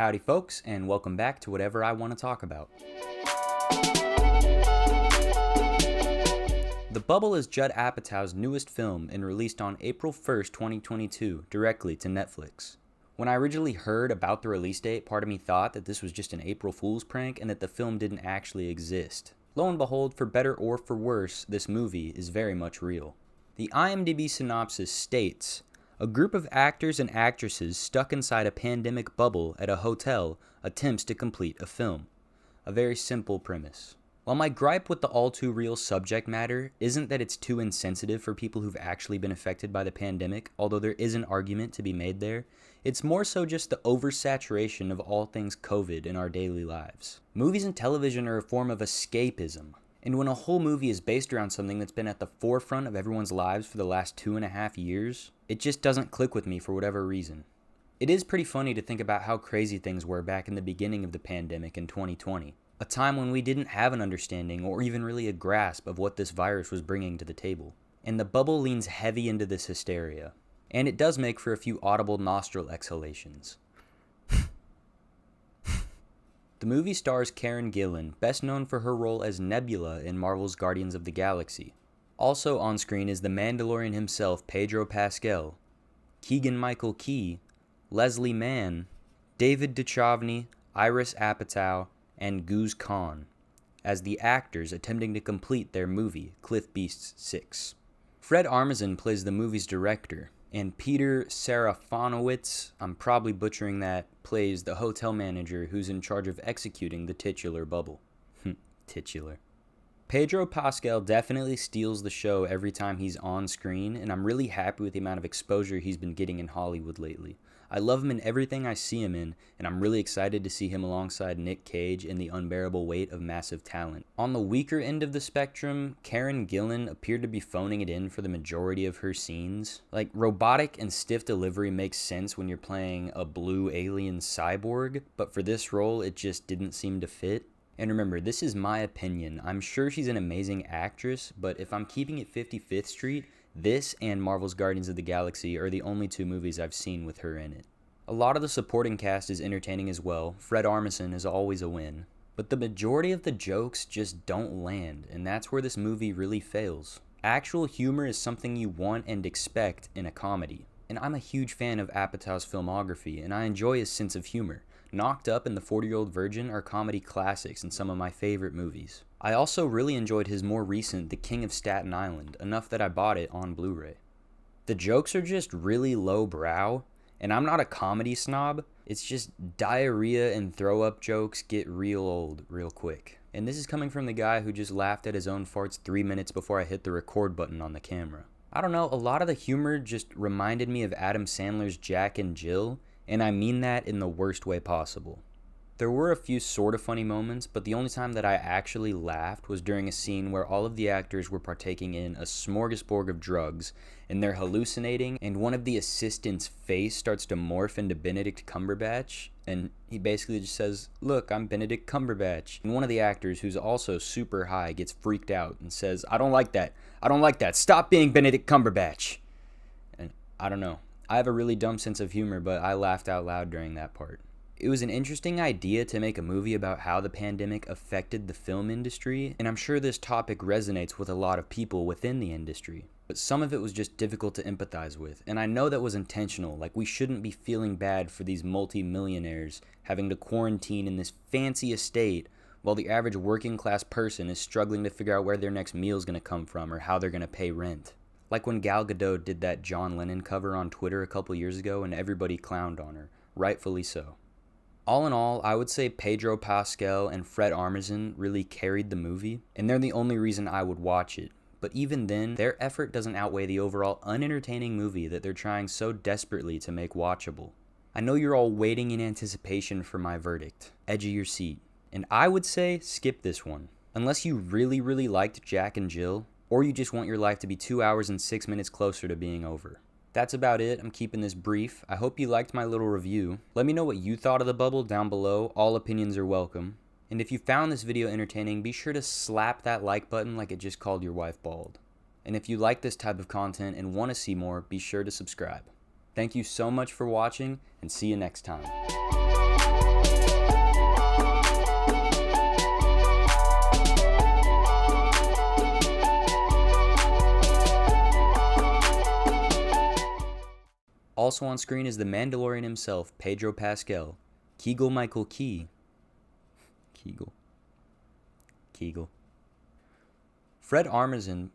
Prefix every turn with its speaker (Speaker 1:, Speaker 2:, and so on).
Speaker 1: Howdy folks, and welcome back to whatever I want to talk about. The Bubble is Judd Apatow's newest film and released on April 1st, 2022, directly to Netflix. When I originally heard about the release date, part of me thought that this was just an April Fool's prank and that the film didn't actually exist. Lo and behold, for better or for worse, this movie is very much real. The IMDb synopsis states, a group of actors and actresses stuck inside a pandemic bubble at a hotel attempts to complete a film. A very simple premise. While my gripe with the all-too-real subject matter isn't that it's too insensitive for people who've actually been affected by the pandemic, although there is an argument to be made there, it's more so just the oversaturation of all things COVID in our daily lives. Movies and television are a form of escapism, and when a whole movie is based around something that's been at the forefront of everyone's lives for the last 2.5 years, it just doesn't click with me for whatever reason. It is pretty funny to think about how crazy things were back in the beginning of the pandemic in 2020. A time when we didn't have an understanding or even really a grasp of what this virus was bringing to the table. And The Bubble leans heavy into this hysteria. And it does make for a few audible nostril exhalations. The movie stars Karen Gillan, best known for her role as Nebula in Marvel's Guardians of the Galaxy. Also on screen is the Mandalorian himself, Pedro Pascal, Keegan-Michael Key, Leslie Mann, David Duchovny, Iris Apatow, and Guz Khan, as the actors attempting to complete their movie, Cliff Beasts 6. Fred Armisen plays the movie's director, and Peter Serafinowicz, I'm probably butchering that, plays the hotel manager who's in charge of executing the titular bubble. Titular. Pedro Pascal definitely steals the show every time he's on screen, and I'm really happy with the amount of exposure he's been getting in Hollywood lately. I love him in everything I see him in, and I'm really excited to see him alongside Nick Cage in The Unbearable Weight of Massive Talent. On the weaker end of the spectrum, Karen Gillan appeared to be phoning it in for the majority of her scenes. Like, robotic and stiff delivery makes sense when you're playing a blue alien cyborg, but for this role, it just didn't seem to fit. And remember, this is my opinion. I'm sure she's an amazing actress, but if I'm keeping it 55th Street, this and Marvel's Guardians of the Galaxy are the only two movies I've seen with her in it. A lot of the supporting cast is entertaining as well. Fred Armisen is always a win. But the majority of the jokes just don't land, and that's where this movie really fails. Actual humor is something you want and expect in a comedy. And I'm a huge fan of Apatow's filmography, and I enjoy his sense of humor. Knocked Up and The 40-Year-Old Virgin are comedy classics and some of my favorite movies. I also really enjoyed his more recent The King of Staten Island, enough that I bought it on Blu-ray. The jokes are just really low-brow, and I'm not a comedy snob, it's just diarrhea and throw-up jokes get real old real quick. And this is coming from the guy who just laughed at his own farts 3 minutes before I hit the record button on the camera. I don't know, a lot of the humor just reminded me of Adam Sandler's Jack and Jill, and I mean that in the worst way possible. There were a few sort of funny moments, but the only time that I actually laughed was during a scene where all of the actors were partaking in a smorgasbord of drugs, and they're hallucinating, and one of the assistants' face starts to morph into Benedict Cumberbatch, and he basically just says, "Look, I'm Benedict Cumberbatch." And one of the actors, who's also super high, gets freaked out and says, "I don't like that. I don't like that. Stop being Benedict Cumberbatch." And I don't know. I have a really dumb sense of humor, but I laughed out loud during that part. It was an interesting idea to make a movie about how the pandemic affected the film industry, and I'm sure this topic resonates with a lot of people within the industry. But some of it was just difficult to empathize with, and I know that was intentional, like we shouldn't be feeling bad for these multi-millionaires having to quarantine in this fancy estate while the average working class person is struggling to figure out where their next meal is going to come from or how they're going to pay rent. Like when Gal Gadot did that John Lennon cover on Twitter a couple years ago and everybody clowned on her, rightfully so. All in all, I would say Pedro Pascal and Fred Armisen really carried the movie, and they're the only reason I would watch it. But even then, their effort doesn't outweigh the overall unentertaining movie that they're trying so desperately to make watchable. I know you're all waiting in anticipation for my verdict. Edge of your seat. And I would say skip this one. Unless you really, really liked Jack and Jill, or you just want your life to be 2 hours and 6 minutes closer to being over. That's about it. I'm keeping this brief. I hope you liked my little review. Let me know what you thought of The Bubble down below. All opinions are welcome. And if you found this video entertaining, be sure to slap that like button like it just called your wife bald. And if you like this type of content and want to see more, be sure to subscribe. Thank you so much for watching, and see you next time. Also on screen is the Mandalorian himself, Pedro Pascal. Keegan-Michael Key. Kegel. Fred Armisen